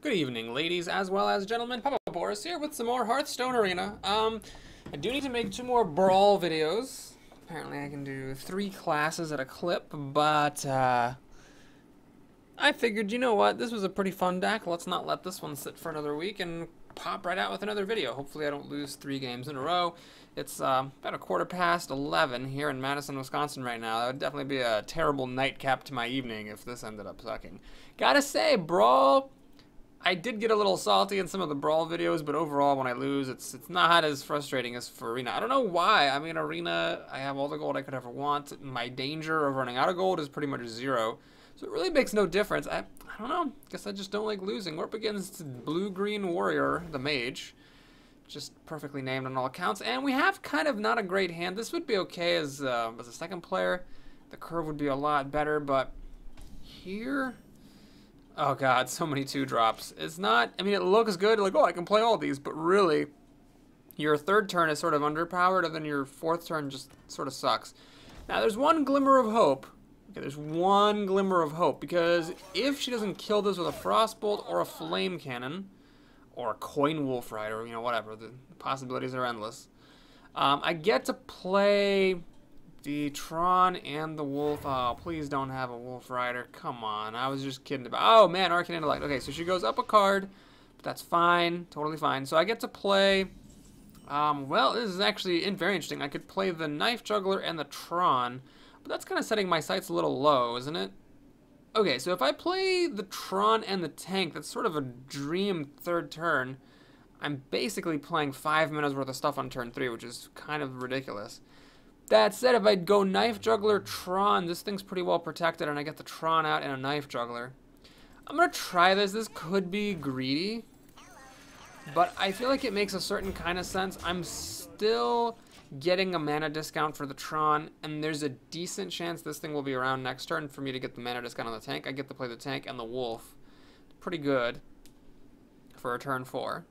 Good evening, ladies as well as gentlemen. Papa Boris here with some more Hearthstone Arena. I do need to make 2 more Brawl videos. Apparently I can do 3 classes at a clip, but I figured, you know what, this was a pretty fun deck. Let's not let this one sit for another week and pop right out with another video. Hopefully I don't lose 3 games in a row. It's about 11:15 here in Madison, Wisconsin right now. That would definitely be a terrible nightcap to my evening if this ended up sucking. Gotta say, Brawl, I did get a little salty in some of the Brawl videos, but overall when I lose, it's not as frustrating as for Arena. I don't know why. I mean, Arena, I have all the gold I could ever want. My danger of running out of gold is pretty much 0. So it really makes no difference. I don't know. Guess I just don't like losing. We're up against Blue-Green Warrior, the Mage. Just perfectly named on all accounts. And we have kind of not a great hand. This would be okay as a second player. The curve would be a lot better, but here... Oh god, so many 2-drops. It's not, I mean, it looks good, like, oh, I can play all these, but really, your 3rd turn is sort of underpowered, and then your 4th turn just sort of sucks. Now, there's one glimmer of hope. Okay, there's one glimmer of hope, because if she doesn't kill this with a Frostbolt or a Flame Cannon, or a Coin Wolf Rider, you know, whatever, the possibilities are endless, I get to play the Tron and the Wolf. Oh, please don't have a Wolf Rider. Come on. I was just kidding about... Oh, man, Arcane Intellect. Okay, so she goes up a card, but that's fine. Totally fine. So I get to play... well, this is actually very interesting. I could play the Knife Juggler and the Tron, but that's kind of setting my sights a little low, isn't it? Okay, so if I play the Tron and the Tank, that's sort of a dream 3rd turn. I'm basically playing 5 minutes worth of stuff on turn 3, which is kind of ridiculous. That said, if I go Knife Juggler, Tron, this thing's pretty well protected, and I get the Tron out and a Knife Juggler. I'm going to try this. This could be greedy, but I feel like it makes a certain kind of sense. I'm still getting a mana discount for the Tron, and there's a decent chance this thing will be around next turn for me to get the mana discount on the Tank. I get to play the Tank and the Wolf. Pretty good for a turn 4.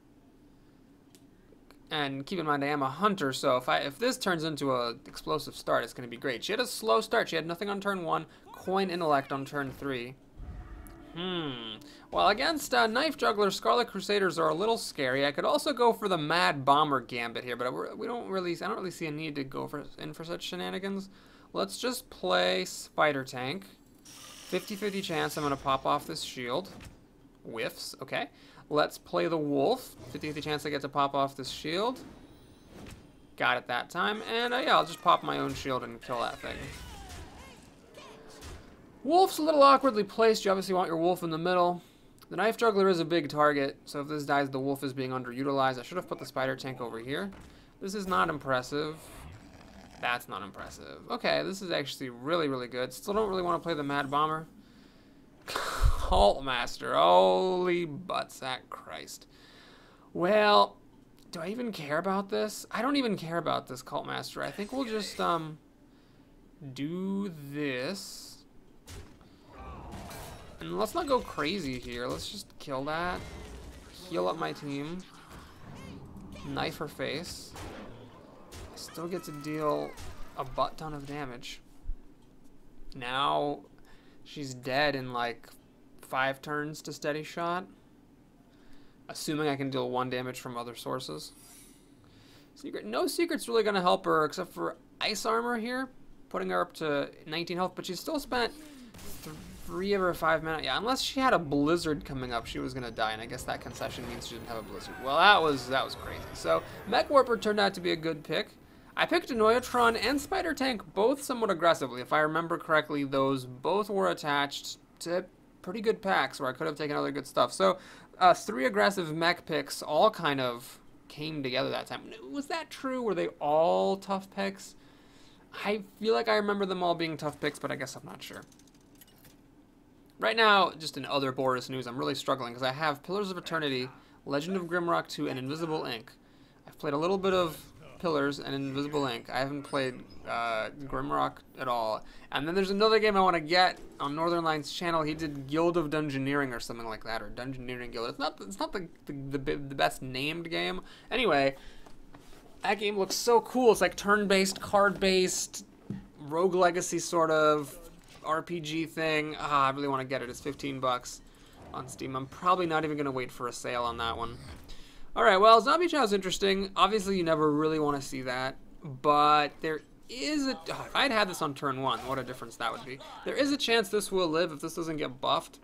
And keep in mind, I am a hunter, so if this turns into an explosive start, it's going to be great. She had a slow start. She had nothing on turn 1, Coin Intellect on turn 3. Well, against Knife Juggler, Scarlet Crusaders are a little scary. I could also go for the Mad Bomber Gambit here, but I don't really see a need to go in for such shenanigans. Let's just play Spider Tank. 50-50 chance I'm going to pop off this shield. Whiffs, okay. Let's play the Wolf. 50-50 chance I get to pop off this shield. Got it that time. And yeah, I'll just pop my own shield and kill that thing. Wolf's a little awkwardly placed. You obviously want your Wolf in the middle. The Knife Juggler is a big target, so if this dies, the Wolf is being underutilized. I should have put the Spider Tank over here. This is not impressive. That's not impressive. Okay, this is actually really, really good. Still don't really want to play the Mad Bomber. Cult Master, holy buttsack Christ. Well, do I even care about this? I don't even care about this Cult Master. I think we'll just do this. And let's not go crazy here. Let's just kill that. Heal up my team. Knife her face. I still get to deal a butt ton of damage. Now she's dead in like 5 turns to steady shot, assuming I can deal 1 damage from other sources. No secret's really gonna help her except for Ice Armor here, putting her up to 19 health, but she still spent 3 of her 5 mana. Yeah, unless she had a Blizzard coming up, she was gonna die, and I guess that concession means she didn't have a Blizzard. Well, that was crazy. So Mech Warper turned out to be a good pick. I picked Tron and Spider Tank both somewhat aggressively. If I remember correctly, those both were attached to pretty good packs where I could have taken other good stuff. So 3 aggressive mech picks all kind of came together that time. Was that true? Were they all tough picks? I feel like I remember them all being tough picks, but I guess I'm not sure. Right now, just in other Boris news, I'm really struggling because I have Pillars of Eternity, Legend of Grimrock 2, and Invisible Ink. I've played a little bit of Pillars and Invisible Ink. I haven't played Grimrock at all. And then there's another game I want to get on Northern Lions' channel. He did Guild of Dungeoneering or something like that, or Dungeoneering Guild. It's not the best named game. Anyway, that game looks so cool. It's like turn-based, card-based, Rogue Legacy sort of RPG thing. I really want to get it. It's 15 bucks. on Steam. I'm probably not even going to wait for a sale on that one. Alright, well, Zombie Chow is interesting. Obviously, you never really want to see that. But there is a... Oh, if I'd had this on turn 1, what a difference that would be. There is a chance this will live if this doesn't get buffed.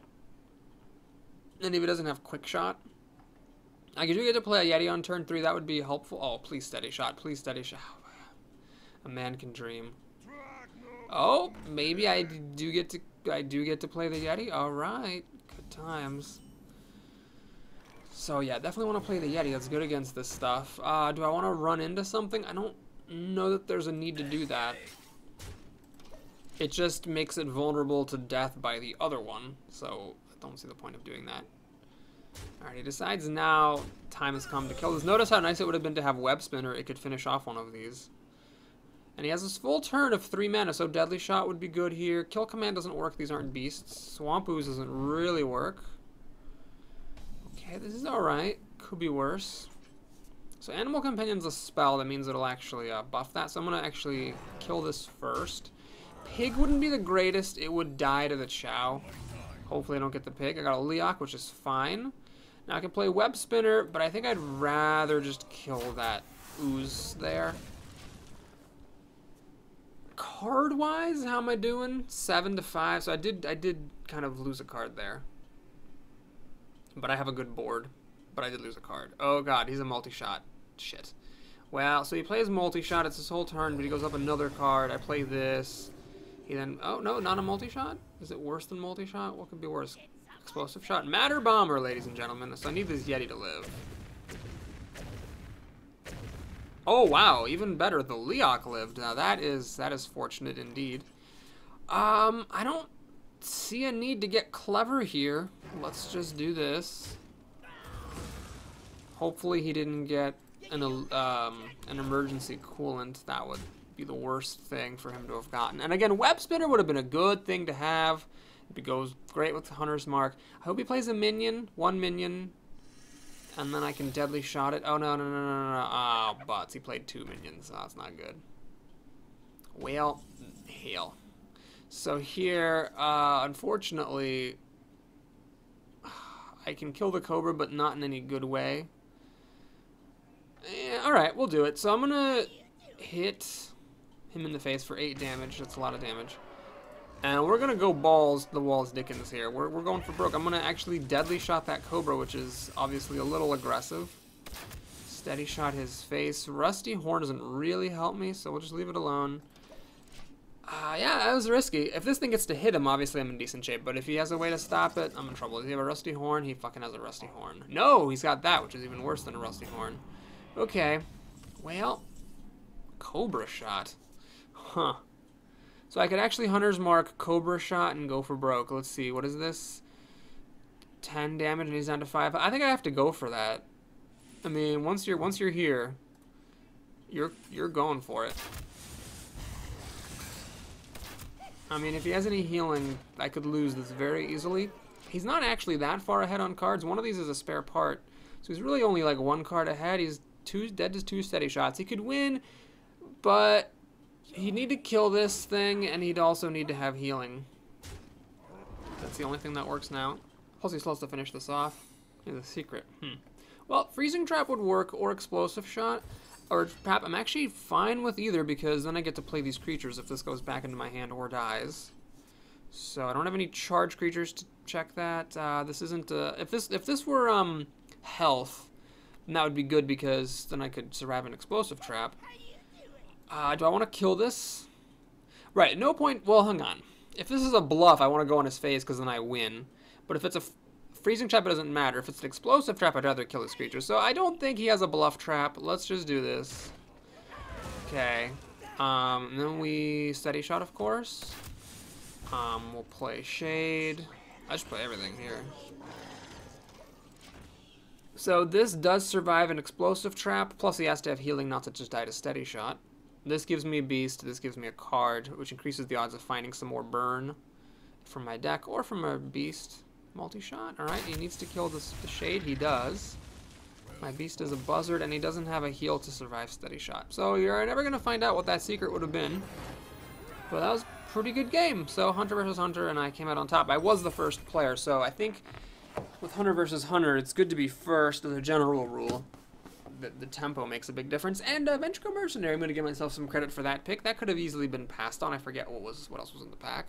And if it doesn't have Quick Shot. I do get to play a Yeti on turn 3. That would be helpful. Oh, please Steady Shot. Please Steady Shot. A man can dream. Oh, maybe I do get to play the Yeti. All right, good times. So yeah, definitely want to play the Yeti. That's good against this stuff. Do I want to run into something? I don't know that there's a need to do that. It just makes it vulnerable to death by the other one. So I don't see the point of doing that. All right, he decides now time has come to kill this. Notice how nice it would have been to have Web Spinner. It could finish off one of these. And he has this full turn of 3 mana, so Deadly Shot would be good here. Kill Command doesn't work, these aren't beasts. Swamp Ooze doesn't really work. Okay, this is alright. Could be worse. So Animal Companion's a spell, that means it'll actually buff that. So I'm going to actually kill this first. Pig wouldn't be the greatest, it would die to the Chow. Hopefully I don't get the pig. I got a Leok, which is fine. Now I can play Web Spinner, but I think I'd rather just kill that Ooze there. Card-wise, how am I doing? 7 to 5. So I did kind of lose a card there. But I have a good board. But I did lose a card. Oh god, he's a multi-shot. Shit. Well, so he plays multi-shot. It's his whole turn, but he goes up another card. I play this. He then... Oh, no, not a multi-shot? Is it worse than multi-shot? What could be worse? Explosive Shot. Matter Bomber, ladies and gentlemen. So I need this Yeti to live. Oh wow, even better. The Leok lived. Now that is fortunate indeed. I don't see a need to get clever here. Let's just do this. Hopefully he didn't get an emergency coolant. That would be the worst thing for him to have gotten. And again, Web Spinner would have been a good thing to have. It goes great with the Hunter's Mark. I hope he plays a minion, 1 minion. And then I can Deadly Shot it. Oh, no. Oh, butts. He played 2 minions. Oh, that's not good. Well, hell. So here, unfortunately, I can kill the Cobra, but not in any good way. Alright, we'll do it. So I'm going to hit him in the face for 8 damage. That's a lot of damage. And we're going to go balls the Walls Dickens here. We're going for broke. I'm going to actually Deadly Shot that Cobra, which is obviously a little aggressive. Steady Shot his face. Rusty Horn doesn't really help me, so we'll just leave it alone. Yeah, that was risky. If this thing gets to hit him, obviously I'm in decent shape. But if he has a way to stop it, I'm in trouble. Does he have a Rusty Horn? He fucking has a Rusty Horn. No, he's got that, which is even worse than a Rusty Horn. Okay. Well, Cobra Shot. Huh. So I could actually Hunter's Mark, Cobra Shot, and go for broke. Let's see, what is this? 10 damage and he's down to 5. I think I have to go for that. I mean, once you're here, you're going for it. I mean, if he has any healing, I could lose this very easily. He's not actually that far ahead on cards. One of these is a spare part. So he's really only like 1 card ahead. He's dead to 2 steady shots. He could win, but he'd need to kill this thing, and he'd also need to have healing. That's the only thing that works now. Plus, he still has to finish this off. Here's a secret. Well, Freezing Trap would work, or Explosive Shot, or Trap. I'm actually fine with either, because then I get to play these creatures if this goes back into my hand or dies. So I don't have any charge creatures to check that. This isn't... if this were health, then that would be good, because then I could survive an Explosive Trap. Do I want to kill this? Right, at no point... Well, hang on. If this is a bluff, I want to go on his face because then I win. But if it's a freezing trap, it doesn't matter. If it's an explosive trap, I'd rather kill this creature. So I don't think he has a bluff trap. Let's just do this. Okay. And then we steady shot, of course. We'll play Shade. I just play everything here. So this does survive an explosive trap. Plus he has to have healing not to just die to steady shot. This gives me a beast, this gives me a card, which increases the odds of finding some more burn from my deck or from a beast. Multi-shot, alright, he needs to kill the Shade, he does. My beast is a buzzard, and he doesn't have a heal to survive steady shot. So you're never going to find out what that secret would have been. But that was a pretty good game. So Hunter versus Hunter, and I came out on top. I was the first player, so I think with Hunter versus Hunter, it's good to be first as a general rule. The tempo makes a big difference. And Ventricle Mercenary, I'm going to give myself some credit for that pick. That could have easily been passed on. I forget what else was in the pack.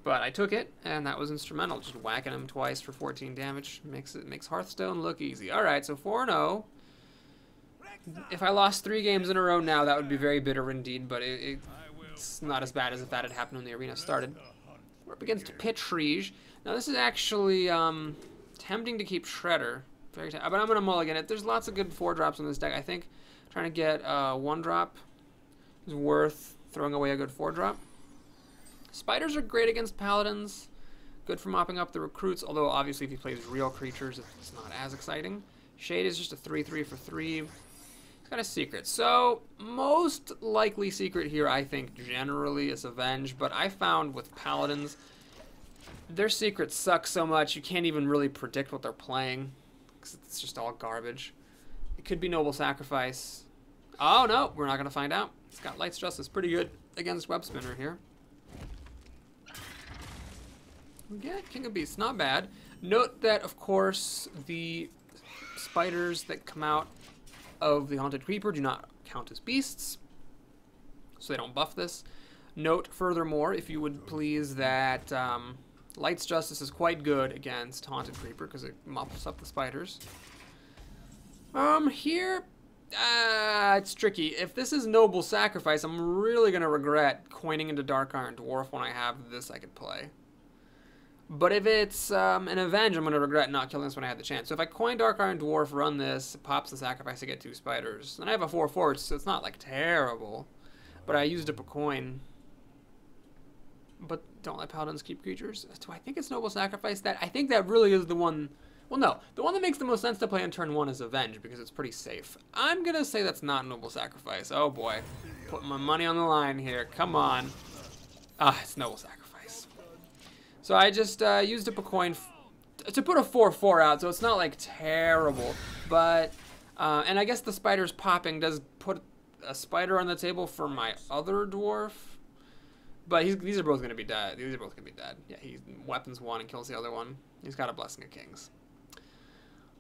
But I took it, and that was instrumental. Just whacking him twice for 14 damage makes Hearthstone look easy. All right, so 4-0. If I lost 3 games in a row now, that would be very bitter indeed, but it's not as bad as if that had happened when the arena started. We're up against Pitriege. Now, this is actually tempting to keep Shredder. But I'm going to mulligan it. There's lots of good 4-drops in this deck. I think trying to get 1-drop is worth throwing away a good 4-drop. Spiders are great against Paladins. Good for mopping up the recruits, although obviously if he plays real creatures, it's not as exciting. Shade is just a 3/3 for 3. He's got a secret. So, most likely secret here, I think, generally is Avenge, but I found with Paladins, their secrets suck so much you can't even really predict what they're playing. It's just all garbage. It could be Noble Sacrifice. Oh, no, we're not going to find out. It's got Light's Justice. Pretty good against Web Spinner here. Yeah, King of Beasts, not bad. Note that, of course, the spiders that come out of the Haunted Creeper do not count as beasts, so they don't buff this. Note, furthermore, if you would please, that Light's Justice is quite good against Haunted Creeper because it mops up the spiders. Here, it's tricky. If this is Noble Sacrifice, I'm really going to regret coining into Dark Iron Dwarf when I have this I could play. But if it's an Avenge, I'm going to regret not killing this when I had the chance. So if I coin Dark Iron Dwarf, run this, it pops the Sacrifice to get 2 spiders. Then I have a 4/4, so it's not like terrible. But I used up a coin. But don't let Paladins keep creatures. Do I think it's Noble Sacrifice? I think that really is the one. Well, no. The one that makes the most sense to play on turn 1 is Avenge because it's pretty safe. I'm going to say that's not Noble Sacrifice. Oh boy. Putting my money on the line here. Come on. It's Noble Sacrifice. So I just used up a coin to put a 4/4 out, so it's not like terrible. But, and I guess the spider's popping does put a spider on the table for my other dwarf. But these are both going to be dead. These are both going to be dead. Yeah, he weapons one and kills the other one. He's got a Blessing of Kings.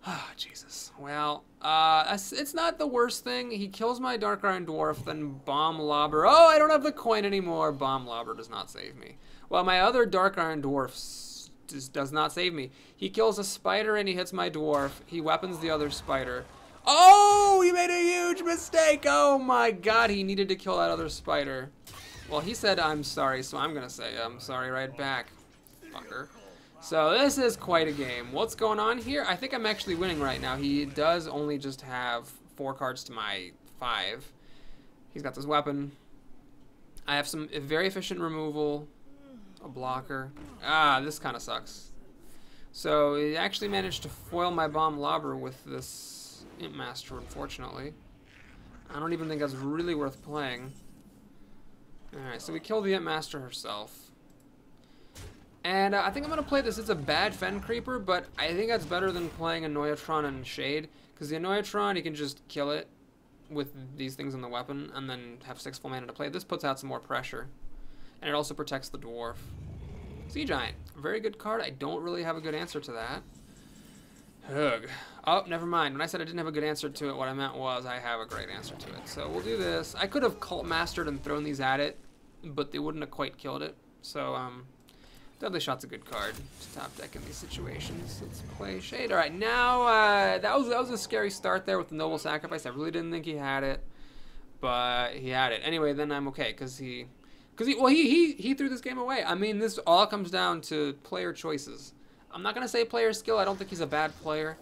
Oh, Jesus. Well, it's not the worst thing. He kills my Dark Iron Dwarf, then Bomb Lobber. Oh, I don't have the coin anymore. Bomb Lobber does not save me. Well, my other Dark Iron Dwarf just does not save me. He kills a spider and he hits my dwarf. He weapons the other spider. Oh, he made a huge mistake. Oh my God, he needed to kill that other spider. Well, he said, I'm sorry, so I'm going to say I'm sorry right back, fucker. So this is quite a game. What's going on here? I think I'm actually winning right now. He does only just have 4 cards to my 5. He's got this weapon. I have some very efficient removal. A blocker. This kind of sucks. So he actually managed to foil my Bomb Lobber with this Imp Master, unfortunately. I don't even think that's really worth playing. Alright, so we killed the Imp Master herself. And I think I'm going to play this. It's a bad Fen Creeper, but I think that's better than playing Annoyatron and Shade. Because the Annoyatron, you can just kill it with these things on the weapon, and then have 6 full mana to play. This puts out some more pressure. And it also protects the dwarf. Sea Giant. Very good card. I don't really have a good answer to that. Ugh. Oh, never mind. When I said I didn't have a good answer to it, what I meant was I have a great answer to it. So we'll do this. I could have Cult Mastered and thrown these at it, but they wouldn't have quite killed it. So, Deadly Shot's a good card to top deck in these situations. Let's play Shade. Alright, now, that was a scary start there with the Noble Sacrifice. I really didn't think he had it, but he had it. Anyway, then I'm okay, because he threw this game away. I mean, this all comes down to player choices. I'm not going to say player skill. I don't think he's a bad player.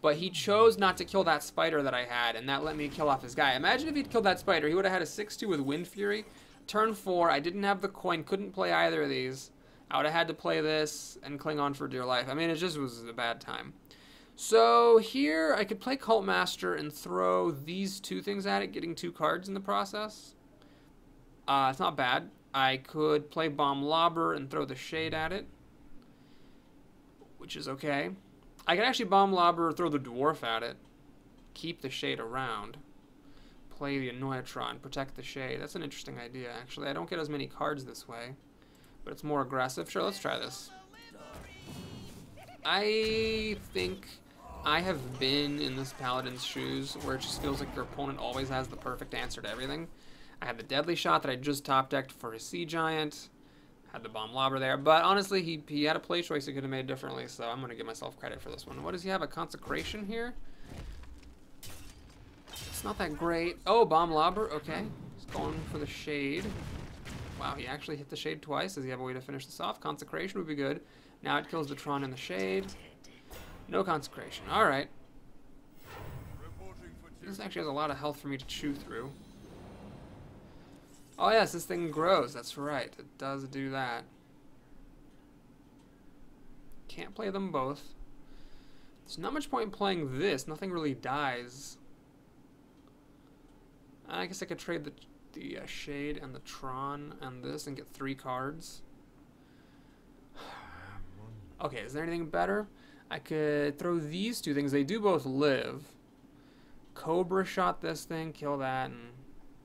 But he chose not to kill that spider that I had, and that let me kill off his guy. Imagine if he'd killed that spider. He would have had a 6/2 with Wind Fury. Turn 4, I didn't have the coin, couldn't play either of these. I would have had to play this and cling on for dear life. I mean, it just was a bad time. So here, I could play Cult Master and throw these 2 things at it, getting 2 cards in the process. It's not bad. I could play Bomb Lobber and throw the Shade at it, which is okay. I could actually Bomb Lobber, throw the Dwarf at it, keep the Shade around, play the Annoyatron, protect the Shade. That's an interesting idea, actually. I don't get as many cards this way, but it's more aggressive. Sure, let's try this. I think I have been in this Paladin's shoes where it just feels like your opponent always has the perfect answer to everything. I had the Deadly Shot that I just top decked for his Sea Giant. Had the Bomb Lobber there, but honestly, he had a play choice he could have made differently, so I'm going to give myself credit for this one. What does he have? A Consecration here? It's not that great. Oh, Bomb Lobber. Okay. He's going for the Shade. Wow, he actually hit the Shade twice. Does he have a way to finish this off? Consecration would be good. Now it kills the Tron in the Shade. No Consecration. Alright. This actually has a lot of health for me to chew through. Oh yes, this thing grows. That's right. It does do that. Can't play them both. There's not much point in playing this. Nothing really dies. I guess I could trade the Shade and the Tron and this and get 3 cards. Okay, is there anything better? I could throw these 2 things. They do both live. Cobra Shot this thing, kill that, and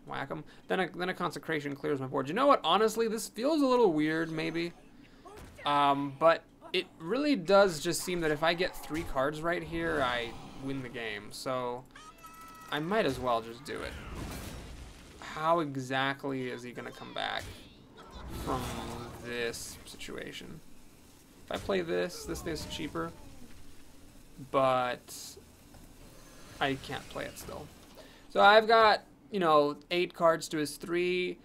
whack them. Then a Consecration clears my board. You know what? Honestly, this feels a little weird, maybe. But it really does just seem that if I get 3 cards right here, I win the game. So I might as well just do it. How exactly is he going to come back from this situation? If I play this is cheaper. But I can't play it still. So I've got, you know, 8 cards to his 3.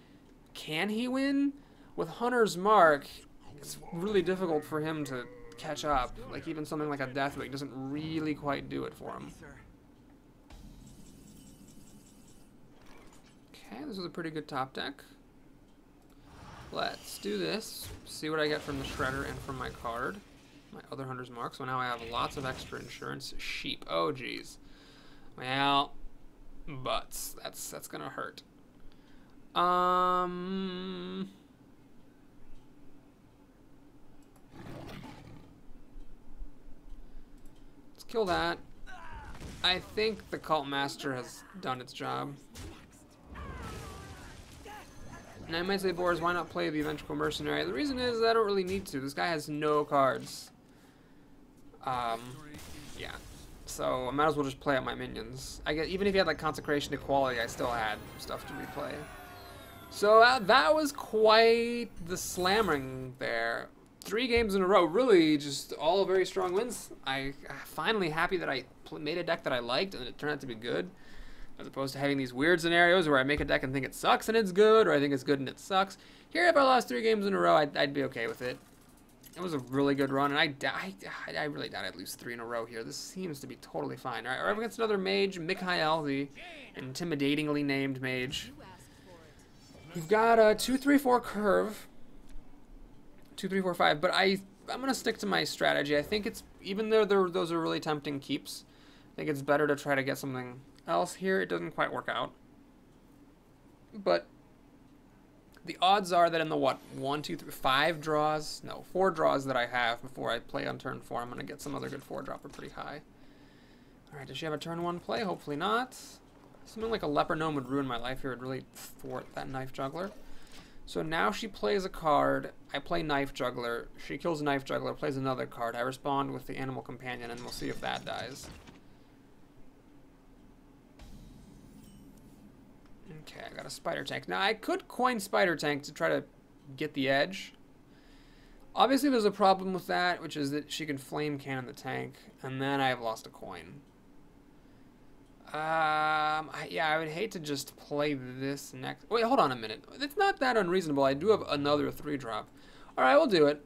Can he win? With Hunter's Mark, it's really difficult for him to catch up. Like, even something like a Deathwing doesn't really quite do it for him. Okay, this is a pretty good top deck. Let's do this. See what I get from the Shredder and from my card. My other Hunter's Mark. So now I have lots of extra insurance. Sheep. Oh, geez. Well, butts. That's gonna hurt. Let's kill that. I think the Cult Master has done its job. And I might say, Boris, why not play the Vengeful Mercenary? The reason is I don't really need to. This guy has no cards. Yeah. So I might as well just play out my minions. I get, even if he had like Consecration Equality, I still had stuff to replay. So that was quite the slamming there. 3 games in a row, really just all very strong wins. I'm finally happy that I made a deck that I liked and it turned out to be good. As opposed to having these weird scenarios where I make a deck and think it sucks and it's good, or I think it's good and it sucks. Here, if I lost 3 games in a row, I'd be okay with it. It was a really good run, and I really doubt I'd lose 3 in a row here. This seems to be totally fine. All right, we're up against another mage, Mikhail, the intimidatingly named mage. We've got a 2-3-4 curve. 2-3-4-5, but I'm going to stick to my strategy. I think it's, even though those are really tempting keeps, I think it's better to try to get something else here. It doesn't quite work out. But the odds are that in the, 1, 2, 3, 5 draws, no, 4 draws that I have before I play on turn 4, I'm going to get some other good 4-dropper pretty high. Alright, does she have a turn 1 play? Hopefully not. Something like a Leper Gnome would ruin my life here. It would really thwart that Knife Juggler. So now she plays a card. I play Knife Juggler. She kills Knife Juggler, plays another card. I respond with the Animal Companion, and we'll see if that dies. Okay, I got a Spider Tank. Now, I could coin Spider Tank to try to get the edge. Obviously, there's a problem with that, which is that she can Flame Cannon the tank, and then I have lost a coin. Yeah, I would hate to just play this next. Wait, hold on a minute. It's not that unreasonable. I do have another 3-drop. Alright, we'll do it.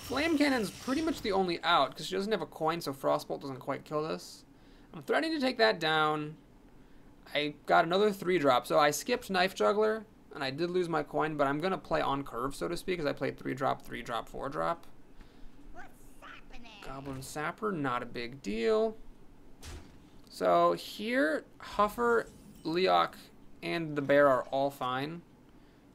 Flame Cannon's pretty much the only out, because she doesn't have a coin, so Frostbolt doesn't quite kill this. I'm threatening to take that down. I got another 3-drop, so I skipped Knife Juggler, and I did lose my coin, but I'm going to play on curve, so to speak, because I played 3-drop, 3-drop, 4-drop. Goblin Sapper, not a big deal. So here, Huffer, Leok, and the Bear are all fine.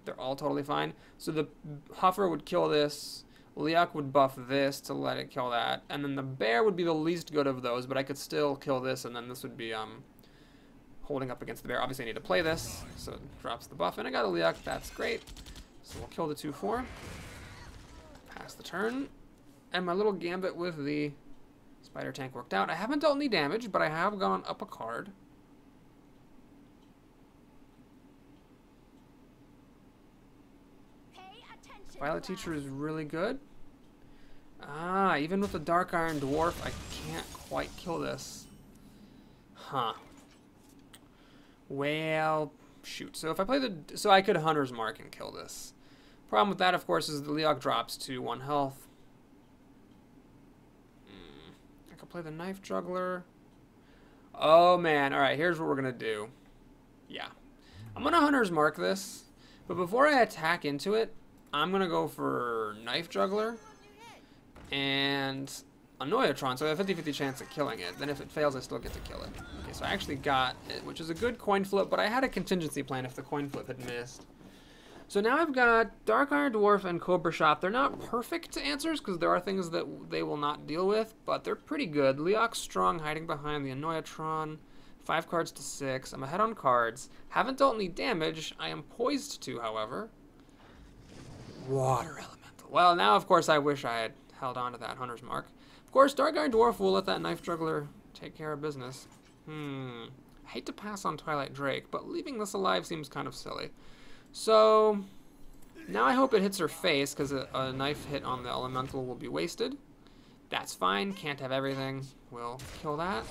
They're all totally fine. So the Huffer would kill this, Leok would buff this to let it kill that, and then the Bear would be the least good of those, but I could still kill this, and then this would be holding up against the Bear. Obviously I need to play this, so it drops the buff, and I got a Leok, that's great. So we'll kill the 2-4. Pass the turn. And my little gambit with the spider tank worked out. I haven't dealt any damage, but I have gone up a card. Violet Teacher is really good. Ah, even with the Dark Iron Dwarf, I can't quite kill this. Huh. Well, shoot. So if I play the... So I could Hunter's Mark and kill this. Problem with that, of course, is the Leok drops to 1 health. I could play the Knife Juggler. Oh, man. Alright, here's what we're going to do. Yeah. I'm going to Hunter's Mark this. But before I attack into it, I'm going to go for Knife Juggler and Annoyatron, so I have a 50-50 chance at killing it. Then if it fails, I still get to kill it. Okay, so I actually got it, which is a good coin flip, but I had a contingency plan if the coin flip had missed. So now I've got Dark Iron Dwarf and Cobra Shot. They're not perfect answers, because there are things that they will not deal with, but they're pretty good. Leok's strong, hiding behind the Annoyatron. 5 cards to 6. I'm ahead on cards. Haven't dealt any damage. I am poised to, however. Water Elemental. Well, now, of course, I wish I had held on to that Hunter's Mark. Of course, Dark Iron Dwarf will let that Knife Juggler take care of business. I hate to pass on Twilight Drake, but leaving this alive seems kind of silly. So, now I hope it hits her face, because a knife hit on the Elemental will be wasted. That's fine. Can't have everything. We'll kill that.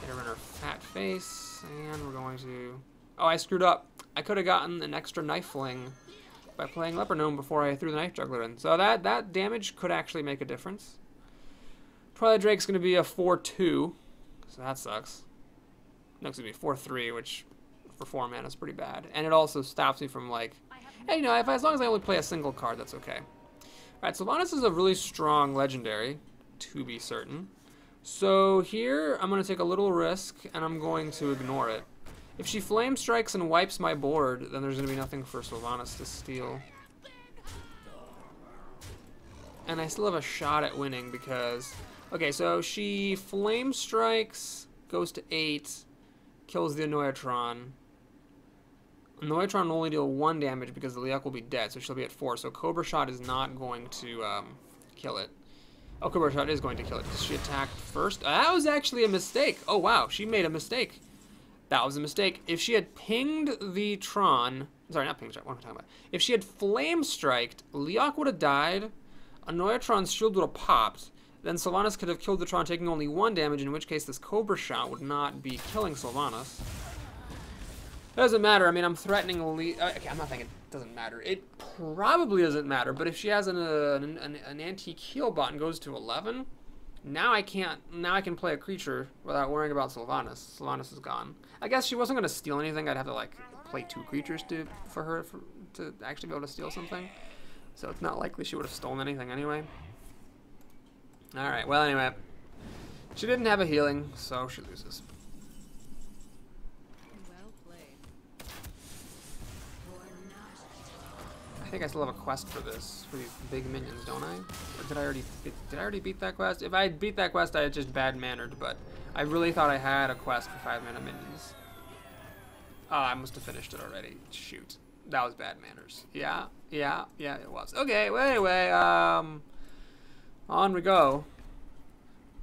Hit her in her fat face, and we're going to... Oh, I screwed up. I could have gotten an extra knife fling by playing Leopard Gnome before I threw the Knife Juggler in. So that damage could actually make a difference. Twilight Drake's going to be a 4-2, so that sucks. No, excuse me, 4-3, which for 4 mana is pretty bad. And it also stops me from, like, hey, you know, as long as I only play a single card, that's okay. Alright, Sylvanas is a really strong legendary, to be certain. So here, I'm going to take a little risk, and I'm going to ignore it. If she Flame Strikes and wipes my board, then there's going to be nothing for Sylvanas to steal. And I still have a shot at winning because... Okay, so she Flame Strikes, goes to 8, kills the Annoyatron. Annoyatron will only deal 1 damage because the Leok will be dead, so she'll be at 4. So Cobra Shot is not going to kill it. Oh, Cobra Shot is going to kill it because she attacked first. That was actually a mistake. Oh, wow, she made a mistake. That was a mistake. If she had pinged the Tron... Sorry, not pinged, what am I talking about? If she had Flame Striked, Leok would have died, Annoyatron's shield would have popped, then Sylvanas could have killed the Tron taking only 1 damage, in which case this Cobra Shot would not be killing Sylvanas. It doesn't matter. I mean, I'm threatening okay, I'm not thinking it doesn't matter. It probably doesn't matter, but if she has an antique heal bot and goes to 11, now I can play a creature without worrying about Sylvanas. Sylvanas is gone. I guess she wasn't going to steal anything. I'd have to, like, play 2 creatures to actually be able to steal something. So it's not likely she would have stolen anything anyway. Alright, well, anyway. She didn't have a healing, so she loses. Well played. I think I still have a quest for this, for these big minions, don't I? Or did I already beat that quest? If I beat that quest, I had just bad-mannered, but I really thought I had a quest for 5-mana minions. Oh, I must have finished it already. Shoot. That was bad manners. Yeah, it was. Okay, well, anyway, on we go.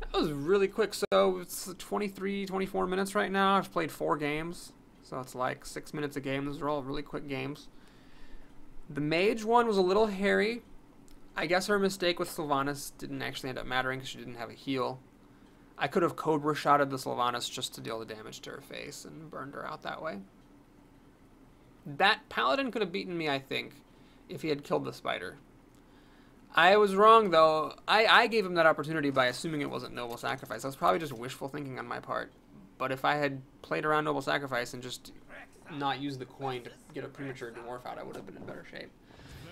That was really quick. So it's 23, 24 minutes right now. I've played 4 games, so it's like 6 minutes a game. Those are all really quick games. The mage one was a little hairy. I guess her mistake with Sylvanas didn't actually end up mattering because she didn't have a heal. I could have Cobra Shotted the Sylvanas just to deal the damage to her face and burned her out that way. That paladin could have beaten me, I think, if he had killed the spider. I was wrong, though. I gave him that opportunity by assuming it wasn't Noble Sacrifice. That was probably just wishful thinking on my part. But if I had played around Noble Sacrifice and just not used the coin to get a premature dwarf out, I would have been in better shape.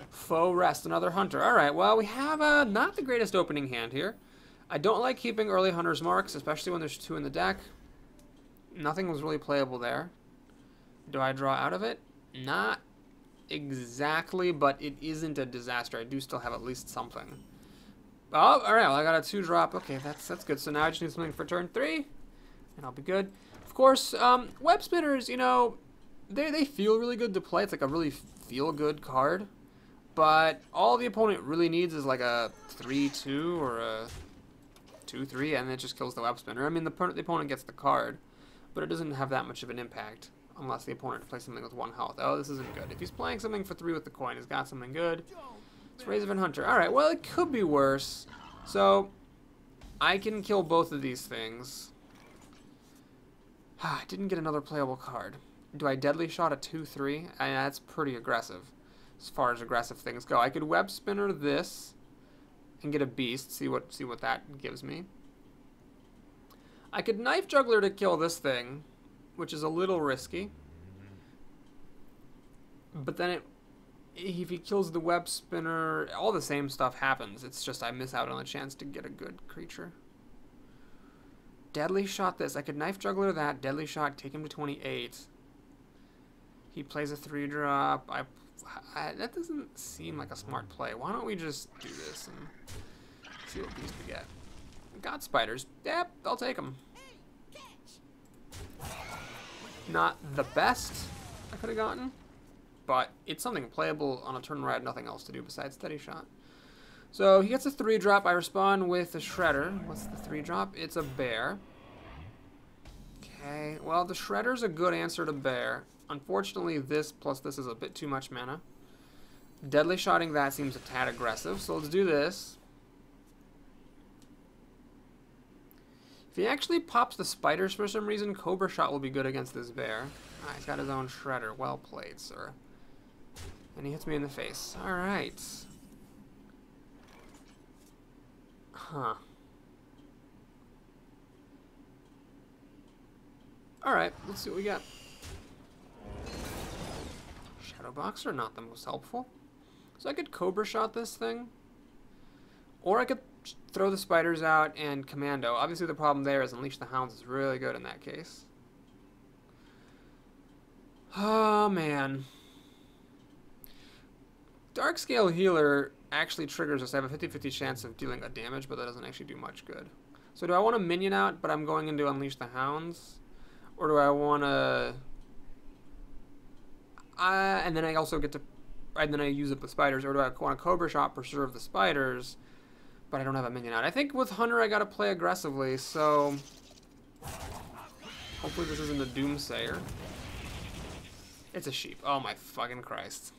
Faux Rest, another hunter. Alright, well, we have not the greatest opening hand here. I don't like keeping early hunter's marks, especially when there's 2 in the deck. Nothing was really playable there. Do I draw out of it? Not exactly, but it isn't a disaster. I do still have at least something. Oh, alright, well, I got a 2-drop. Okay, that's good. So now I just need something for turn 3, and I'll be good. Of course, web spinners, you know, they feel really good to play. It's like a really feel-good card. But all the opponent really needs is like a 3-2 or a 2-3, and it just kills the web spinner. I mean, the opponent gets the card, but it doesn't have that much of an impact unless the opponent plays something with 1 health. Oh, this isn't good. If he's playing something for 3 with the coin, he's got something good. It's Raven Hunter. Alright, well, it could be worse. So, I can kill both of these things. I didn't get another playable card. Do I Deadly Shot a 2-3? I mean, that's pretty aggressive as far as aggressive things go. I could Web Spinner this and get a Beast, see what that gives me. I could Knife Juggler to kill this thing, which is a little risky. But then if he kills the Web Spinner, all the same stuff happens. It's just I miss out on a chance to get a good creature. Deadly Shot this. I could Knife Juggler that, Deadly Shot, take him to 28. He plays a 3-drop. That doesn't seem like a smart play. Why don't we just do this and see what beast we get? Got spiders. Yep, I'll take them. Not the best I could have gotten, but it's something playable on a turn where I had nothing else to do besides Steady Shot. So he gets a 3-drop. I respond with a Shredder. What's the 3-drop? It's a bear. Okay, well, the Shredder's a good answer to bear. Unfortunately, this plus this is a bit too much mana. Deadly Shotting that seems a tad aggressive, so let's do this. If he actually pops the spiders for some reason, Cobra Shot will be good against this bear. Ah, he's got his own Shredder. Well played, sir. And he hits me in the face. Alright. Huh. Alright, let's see what we got. Shadow Boxer, not the most helpful. So I could Cobra Shot this thing. Or I could throw the spiders out and Commando. Obviously the problem there is Unleash the Hounds is really good in that case. Oh, man. Darkscale Healer actually triggers us. I have a 50-50 chance of dealing a damage, but that doesn't actually do much good. So do I want to minion out, but I'm going into Unleash the Hounds? Or do I want to... and then I also get to... And then I use up the spiders. Or do I want to Cobra Shot, preserve the spiders, but I don't have a minion out? I think with Hunter I got to play aggressively, so... Hopefully this isn't a Doomsayer. It's a sheep. Oh my fucking Christ.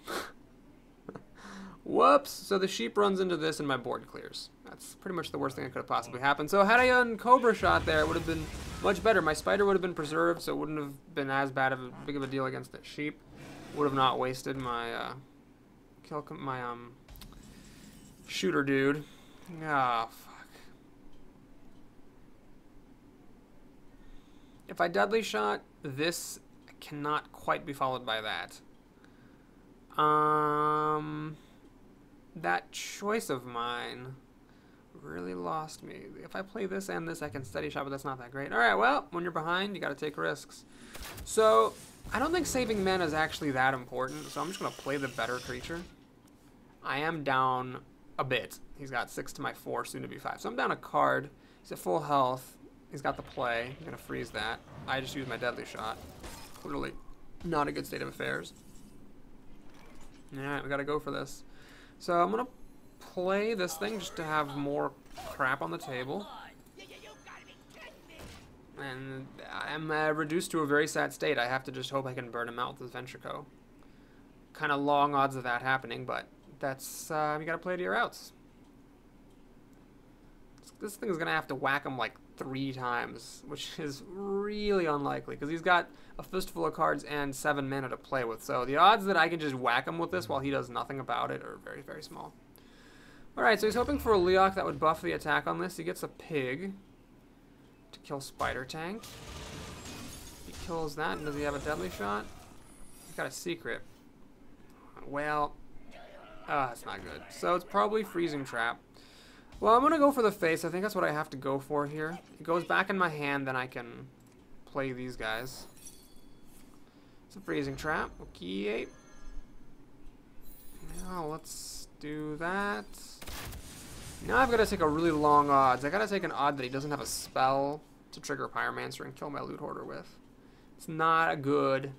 Whoops! So the sheep runs into this and my board clears. That's pretty much the worst thing that could have possibly happened. So had I done Cobra Shot there, it would have been much better. My spider would have been preserved, so it wouldn't have been as big of a deal against that sheep. Would have not wasted my shooter dude. Ah, fuck. If I Deadly Shot this, I cannot quite be followed by that. That choice of mine really lost me. If I play this and this, I can Steady Shot, but that's not that great. Alright, well, when you're behind, you gotta take risks. So, I don't think saving mana is actually that important, so I'm just gonna play the better creature. I am down a bit. He's got 6 to my 4, soon to be 5. So I'm down a card. He's at full health. He's got the play. I'm gonna freeze that. I just used my Deadly Shot. Clearly not a good state of affairs. Alright, we gotta go for this. So I'm gonna play this thing just to have more crap on the table. And I'm reduced to a very sad state. I have to just hope I can burn him out with this Ventrico. Kind of long odds of that happening, but that's, you gotta play to your outs. This thing is gonna have to whack him like 3 times, which is really unlikely, because he's got a fistful of cards and 7 mana to play with. So the odds that I can just whack him with this while he does nothing about it are very, very small. Alright, so he's hoping for a Leok that would buff the attack on this. He gets a pig to kill Spider Tank. He kills that, and does he have a Deadly Shot? He's got a secret. Well, that's not good. So it's probably Freezing Trap. Well, I'm going to go for the face. I think that's what I have to go for here. It goes back in my hand, then I can play these guys. It's a Freezing Trap. Okay. Now let's do that. Now I've got to take a really long odds. I got to take an odd that he doesn't have a spell to trigger Pyromancer and kill my Loot Hoarder with. It's not a good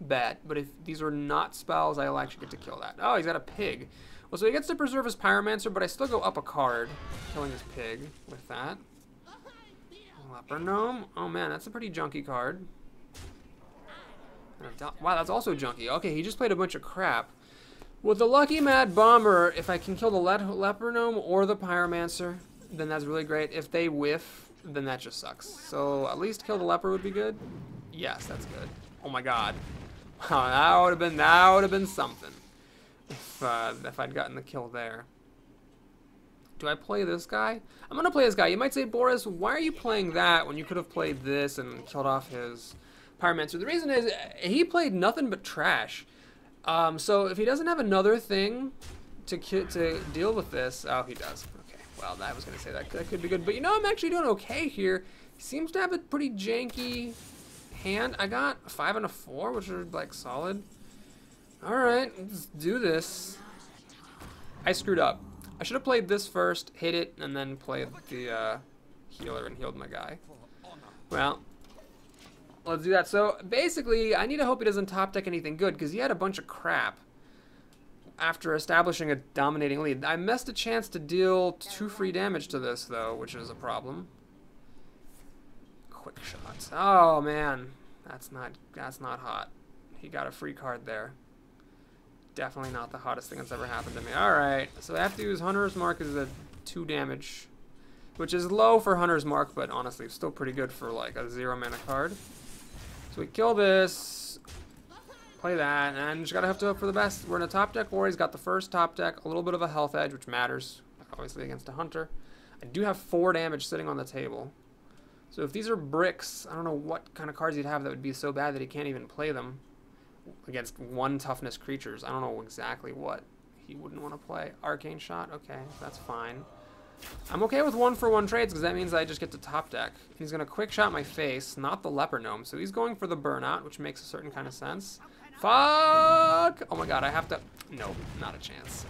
bad. But if these are not spells, I'll actually get to kill that. Oh, he's got a pig. Well, so he gets to preserve his Pyromancer, but I still go up a card, killing his pig with that. Leper Gnome. Oh man, that's a pretty junky card. Wow, that's also junky. Okay, he just played a bunch of crap. With the Lucky Mad Bomber, if I can kill the Leper Gnome or the Pyromancer, then that's really great. If they whiff, then that just sucks. So at least kill the Leper would be good. Yes, that's good. Oh my god. Wow, that would have been something. If I'd gotten the kill there. Do I play this guy? I'm going to play this guy. You might say, Boris, why are you playing that when you could have played this and killed off his Pyromancer? The reason is he played nothing but trash. So if he doesn't have another thing to deal with this... Oh, he does. Okay, well, I was going to say that could be good. But you know, I'm actually doing okay here. He seems to have a pretty janky hand. I got a 5 and a 4, which are, like, solid. All right, let's do this. I screwed up. I should have played this first, hit it, and then played the healer and healed my guy. Well, let's do that. So basically, I need to hope he doesn't top deck anything good because he had a bunch of crap after establishing a dominating lead. I missed a chance to deal 2 free damage to this though, which is a problem. Quick shots. Oh man, that's not hot. He got a free card there. Definitely not the hottest thing that's ever happened to me. Alright, so I have to use Hunter's Mark as a 2 damage, which is low for Hunter's Mark, but honestly, still pretty good for like a 0 mana card. So we kill this, play that, and just gotta have to hope for the best. We're in a top deck war. He's got the first top deck, a little bit of a health edge, which matters, obviously, against a Hunter. I do have 4 damage sitting on the table. So if these are bricks, I don't know what kind of cards he'd have that would be so bad that he can't even play them against 1 toughness creatures. I don't know exactly what he wouldn't want to play. Arcane Shot, okay, that's fine. I'm okay with 1-for-1 trades because that means I just get to top deck. He's going to quick shot my face, not the Leper Gnome, so he's going for the burnout, which makes a certain kind of sense. Fuck! Oh my god, I have to... Nope, not a chance.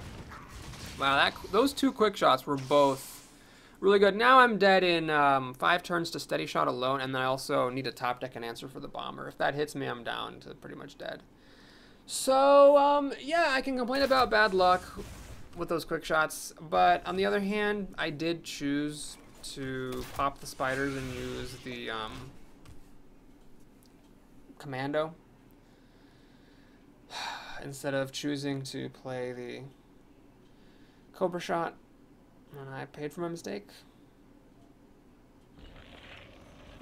Wow, those 2 quick shots were both really good. Now I'm dead in 5 turns to steady shot alone, and then I also need to top deck an answer for the bomber. If that hits me, I'm down to pretty much dead. So, yeah, I can complain about bad luck with those quick shots, but on the other hand, I did choose to pop the spiders and use the commando instead of choosing to play the Cobra shot. And I paid for my mistake.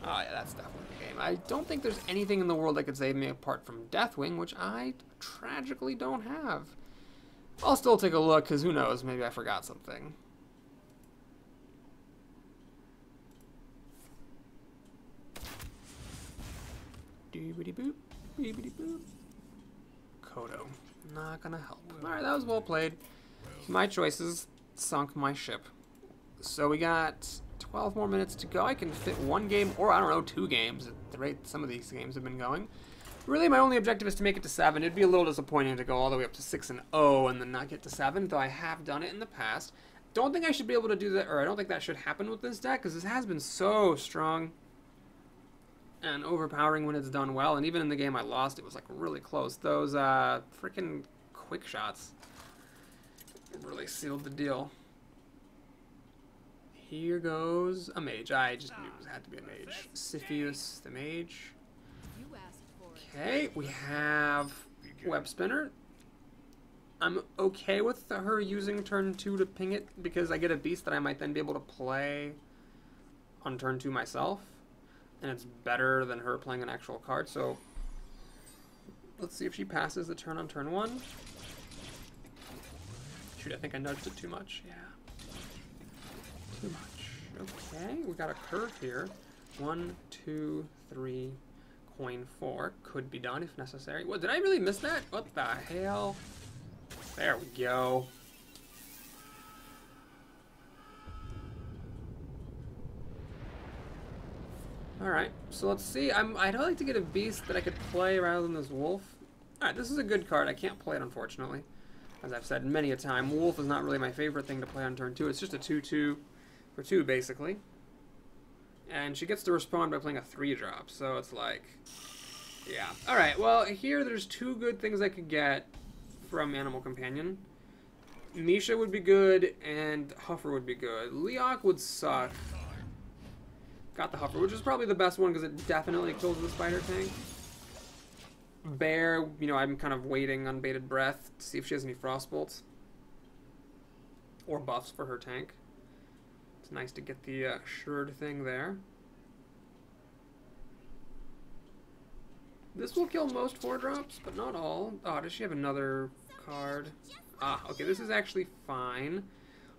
Oh yeah, that's definitely the game. I don't think there's anything in the world that could save me apart from Deathwing, which I tragically don't have. I'll still take a look, because who knows, maybe I forgot something. Doobity boop, doobity boop. Kodo. Not gonna help. Alright, that was well played. My choices sunk my ship. So we got 12 more minutes to go. I can fit 1 game, or I don't know, 2 games at the rate some of these games have been going. Really, my only objective is to make it to 7. It'd be a little disappointing to go all the way up to 6-0 and then not get to 7, though I have done it in the past. Don't think I should be able to do that, or I don't think that should happen with this deck, because this has been so strong and overpowering when it's done well. And even in the game I lost, it was like really close. Those freaking quick shots really sealed the deal. Here goes a mage. I just knew it had to be a mage. Siphius the mage. Okay, we have Web Spinner. I'm okay with her using turn 2 to ping it because I get a beast that I might then be able to play on turn 2 myself. And it's better than her playing an actual card. So let's see if she passes the turn on turn 1. Shoot, I think I nudged it too much. Yeah. Too much. Okay, we got a curve here. 1, 2, 3, coin 4. Could be done if necessary. What, did I really miss that? What the hell? There we go. Alright, so let's see. I'd like to get a beast that I could play rather than this wolf. Alright, this is a good card. I can't play it, unfortunately. As I've said many a time, wolf is not really my favorite thing to play on turn 2. It's just a 2-2 for 2, basically. And she gets to respond by playing a 3-drop, so it's like... Yeah. Alright, well, here there's two good things I could get from Animal Companion. Misha would be good, and Huffer would be good. Leok would suck. Got the Huffer, which is probably the best one because it definitely kills the spider tank. Bear, you know, I'm kind of waiting on bated breath to see if she has any frostbolts. Or buffs for her tank. It's nice to get the assured thing there. This will kill most 4-drops, but not all. Oh, does she have another card? Ah, okay, this is actually fine.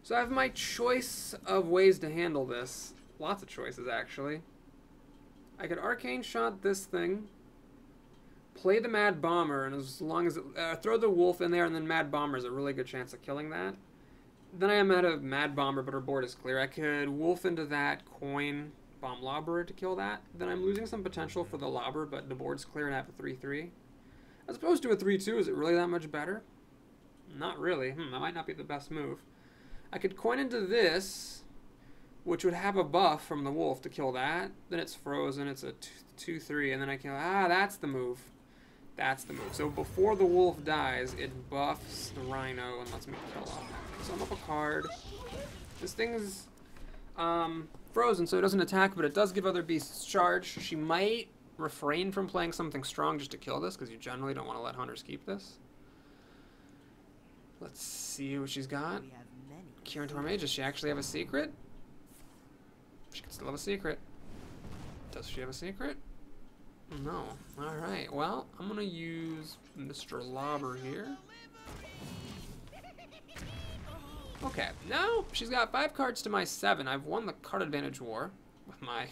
So I have my choice of ways to handle this. Lots of choices, actually. I could Arcane Shot this thing. Play the Mad Bomber, and as long as it... throw the Wolf in there, and then Mad Bomber is a really good chance of killing that. Then I am out of Mad Bomber, but her board is clear. I could Wolf into that, coin... Bomb Lobber to kill that. Then I'm losing some potential for the Lobber, but the board's clear and I have a 3-3. As opposed to a 3-2, is it really that much better? Not really. That might not be the best move. I could coin into this, which would have a buff from the Wolf to kill that. Then it's frozen, it's a 2-3, and then I kill... Ah, that's the move. That's the move. So before the Wolf dies, it buffs the Rhino and lets me kill off. So I'm up a card. This thing is... frozen, so it doesn't attack, but it does give other beasts charge. She might refrain from playing something strong just to kill this, because you generally don't want to let hunters keep this. Let's see what she's got. Kieran Tormage, does she actually have a secret? She could still have a secret. Does she have a secret? No. Alright, well, I'm going to use Mr. Lobber here. Okay, now she's got 5 cards to my 7. I've won the card advantage war with my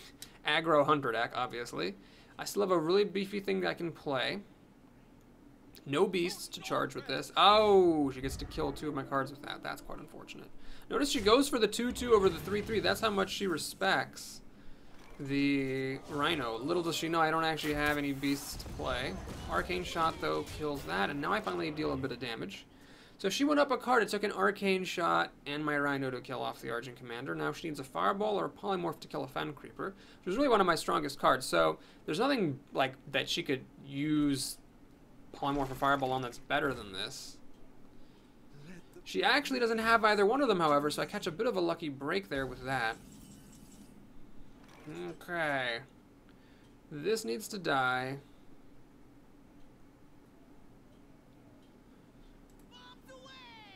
aggro hunter deck, obviously. I still have a really beefy thing that I can play. No beasts to charge with this. Oh, she gets to kill 2 of my cards with that. That's quite unfortunate. Notice she goes for the 2-2 over the 3-3. That's how much she respects the Rhino. Little does she know I don't actually have any beasts to play. Arcane Shot, though, kills that, and now I finally deal a bit of damage. So she went up a card. It took an Arcane Shot and my Rhino to kill off the Argent Commander. Now she needs a Fireball or a Polymorph to kill a Fen Creeper, which is really one of my strongest cards. So there's nothing like that she could use Polymorph or Fireball on that's better than this. She actually doesn't have either one of them, however, so I catch a bit of a lucky break there with that. Okay. This needs to die.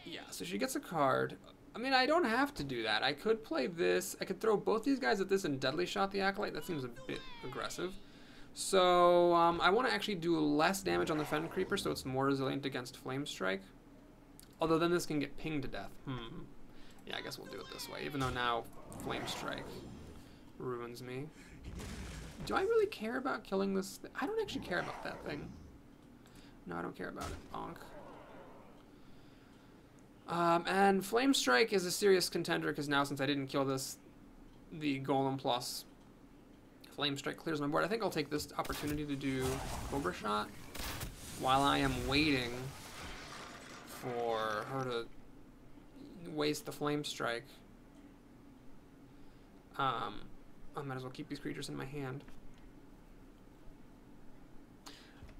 Yeah, so she gets a card. I mean, I don't have to do that. I could play this. I could throw both these guys at this and Deadly Shot the Acolyte. That seems a bit aggressive. So, I want to actually do less damage on the Fen Creeper so it's more resilient against Flame Strike. Although then this can get pinged to death. Yeah, I guess we'll do it this way, even though now Flame Strike ruins me. Do I really care about killing this? I don't actually care about that thing. No, I don't care about it. Bonk. And Flame Strike is a serious contender because now since I didn't kill this, the Golem plus Flame Strike clears my board. I think I'll take this opportunity to do Cobra Shot while I am waiting for her to waste the Flame Strike. I might as well keep these creatures in my hand.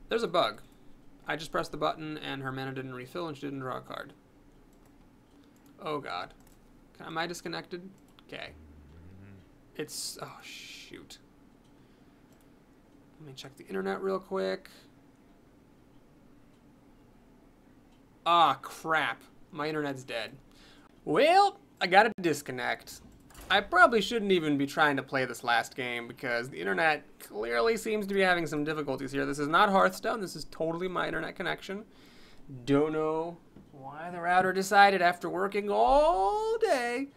There's a bug. I just pressed the button and her mana didn't refill and she didn't draw a card. Oh god. Am I disconnected? Okay. It's... oh shoot. Let me check the internet real quick. Ah, crap. My internet's dead. Well, I gotta disconnect. I probably shouldn't even be trying to play this last game because the internet clearly seems to be having some difficulties here. This is not Hearthstone. This is totally my internet connection. Don't know why the router decided after working all day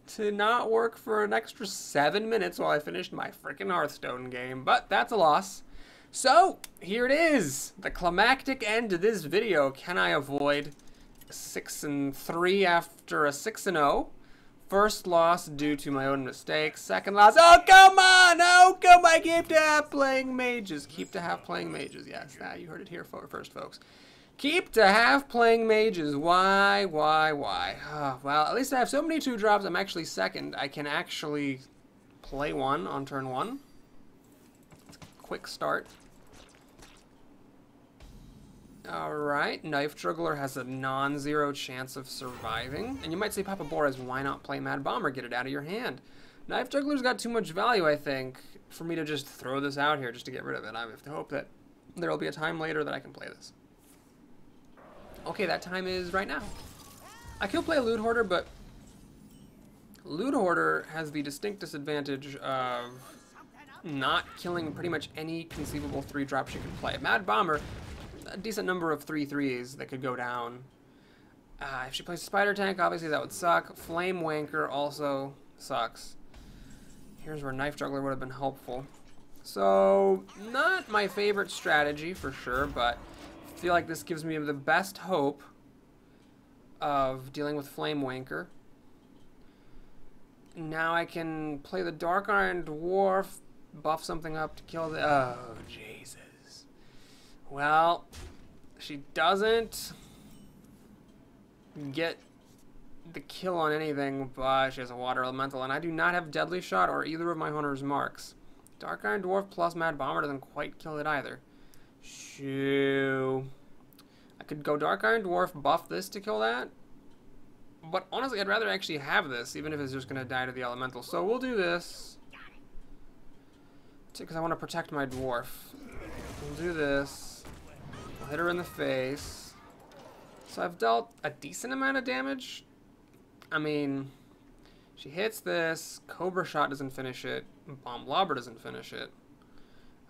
to not work for an extra 7 minutes while I finished my freaking Hearthstone game, but that's a loss. So, here it is, the climactic end to this video. Can I avoid 6-3 after a 6-0? First loss due to my own mistakes. Second loss, oh come on, oh come on, keep to have playing mages. Keep to have playing mages, yes, you heard it here first, folks. Keep to have playing mages. Why? Oh, well, at least I have so many 2-drops. I'm actually second. I can actually play one on turn 1. Quick start. Alright, Knife Juggler has a non-zero chance of surviving. And you might say, Papa Boris, why not play Mad Bomber? Get it out of your hand. Knife Juggler's got too much value, I think, for me to just throw this out here just to get rid of it. I have to hope that there will be a time later that I can play this. Okay, that time is right now. I could play Loot Hoarder, but Loot Hoarder has the distinct disadvantage of not killing pretty much any conceivable 3-drop she could play. Mad Bomber, a decent number of 3/3s that could go down. If she plays Spider Tank, obviously that would suck. Flame Wanker also sucks. Here's where Knife Juggler would have been helpful. So, not my favorite strategy for sure, but I feel like this gives me the best hope of dealing with Flame Wanker. Now I can play the Dark Iron Dwarf, buff something up to kill the... Oh, Jesus. Well, she doesn't get the kill on anything, but she has a Water Elemental, and I do not have Deadly Shot or either of my Hunter's Marks. Dark Iron Dwarf plus Mad Bomber doesn't quite kill it either. Shoo. I could go Dark Iron Dwarf, buff this to kill that, but honestly, I'd rather actually have this, even if it's just going to die to the Elemental. So we'll do this, because I want to protect my Dwarf. We'll do this. I'll hit her in the face. So I've dealt a decent amount of damage. I mean, she hits this, Cobra Shot doesn't finish it, Bomb Lobber doesn't finish it.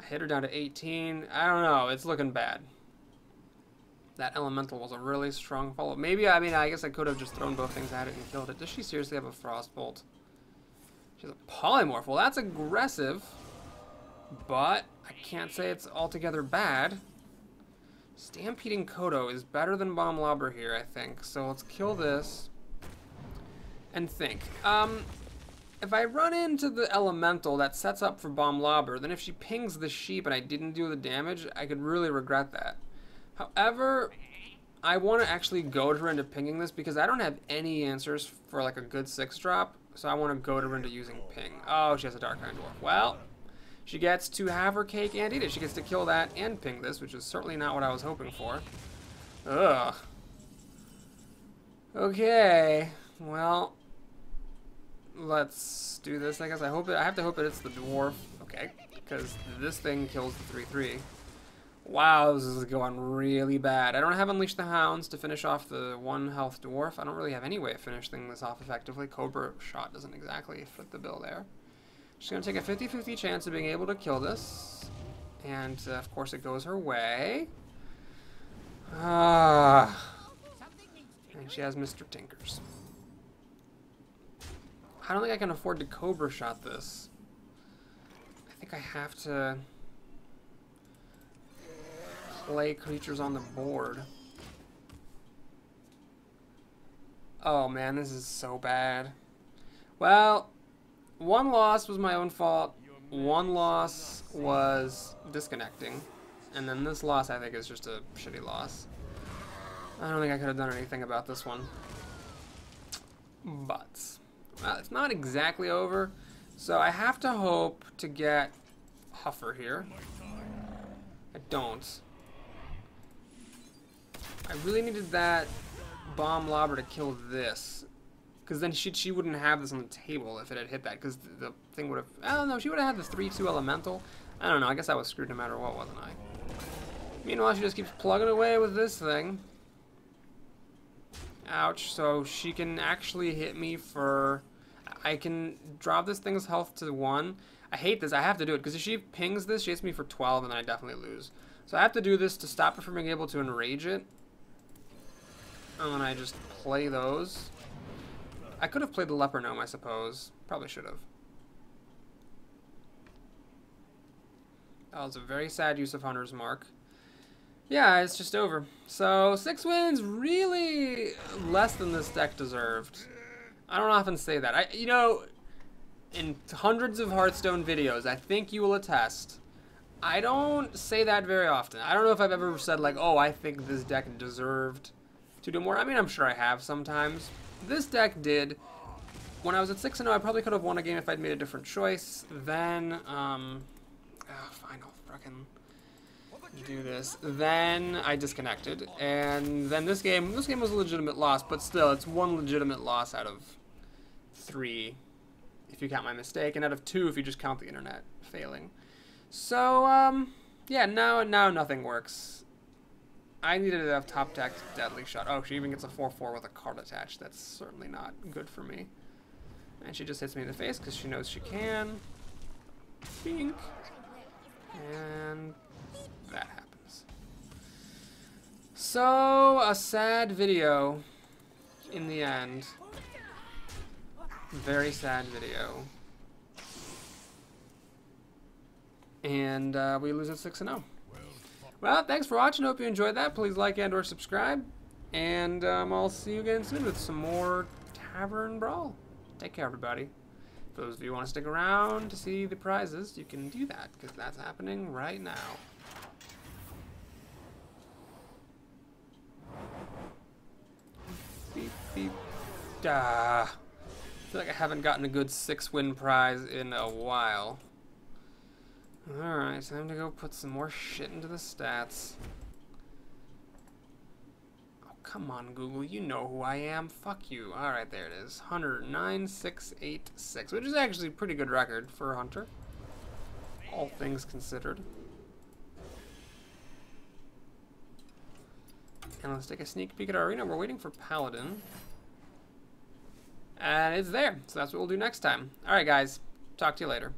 I hit her down to 18. I don't know, it's looking bad. That Elemental was a really strong follow. Maybe, I mean, I guess I could have just thrown both things at it and killed it. Does she seriously have a Frostbolt? She has a Polymorph. Well, that's aggressive, but I can't say it's altogether bad. Stampeding Kodo is better than Bomb Lobber here, I think. So let's kill this and think. If I run into the Elemental that sets up for Bomb Lobber, then if she pings the sheep and I didn't do the damage, I could really regret that. However, I want to actually goad her into pinging this because I don't have any answers for like a good 6-drop. So I want to goad her into using ping. Oh, she has a Dark Iron Dwarf. Well, she gets to have her cake and eat it. She gets to kill that and ping this, which is certainly not what I was hoping for. Ugh. Okay. Well, let's do this, I guess. I have to hope that it's the dwarf. Okay. Because this thing kills the 3/3. Wow, this is going really bad. I don't have Unleash the Hounds to finish off the 1-health dwarf. I don't really have any way of finishing this off effectively. Cobra Shot doesn't exactly fit the bill there. She's going to take a 50-50 chance of being able to kill this. And, of course, it goes her way. And she has Mr. Tinkers. I don't think I can afford to Cobra Shot this. I think I have to play creatures on the board. Oh, man, this is so bad. Well, one loss was my own fault. One loss was disconnecting. And then this loss, I think, is just a shitty loss. I don't think I could have done anything about this one. But, well, it's not exactly over. So I have to hope to get Huffer here. I don't. I really needed that Bomb Lobber to kill this. Because then she wouldn't have this on the table if it had hit that. Because the thing would have... I don't know. She would have had the 3/2 Elemental. I don't know. I guess I was screwed no matter what, wasn't I? Meanwhile, she just keeps plugging away with this thing. Ouch. So she can actually hit me for... I can drop this thing's health to 1. I hate this. I have to do it. Because if she pings this, she hits me for 12, and then I definitely lose. So I have to do this to stop her from being able to enrage it. And then I just play those. I could have played the Leper Gnome, I suppose. Probably should have. That was a very sad use of Hunter's Mark. Yeah, it's just over. So, 6 wins, really less than this deck deserved. I don't often say that. You know, in hundreds of Hearthstone videos, I think you will attest, I don't say that very often. I don't know if I've ever said, like, oh, I think this deck deserved to do more. I mean, I'm sure I have sometimes. This deck did. When I was at 6-0, I probably could have won a game if I'd made a different choice. Then, fine, I'll frickin' Do this. Then I disconnected, and then this game was a legitimate loss, but still, it's one legitimate loss out of 3, if you count my mistake, and out of 2 if you just count the internet failing. So, yeah, now nothing works. I needed to have top deck deadly shot. Oh, she even gets a 4/4 with a card attached. That's certainly not good for me. And she just hits me in the face because she knows she can. Bink. And that happens. So, a sad video in the end. Very sad video. And we lose at 6-0. Well, thanks for watching. Hope you enjoyed that. Please like and or subscribe. And I'll see you again soon with some more Tavern Brawl. Take care, everybody. For those of you who want to stick around to see the prizes, you can do that, because that's happening right now. Beep, beep. I feel like I haven't gotten a good 6-win prize in a while. Alright, time to go put some more shit into the stats. Oh, come on, Google. You know who I am. Fuck you. Alright, there it is. 109,686, which is actually a pretty good record for a hunter. All things considered. And let's take a sneak peek at our arena. We're waiting for Paladin. And it's there. So that's what we'll do next time. Alright, guys. Talk to you later.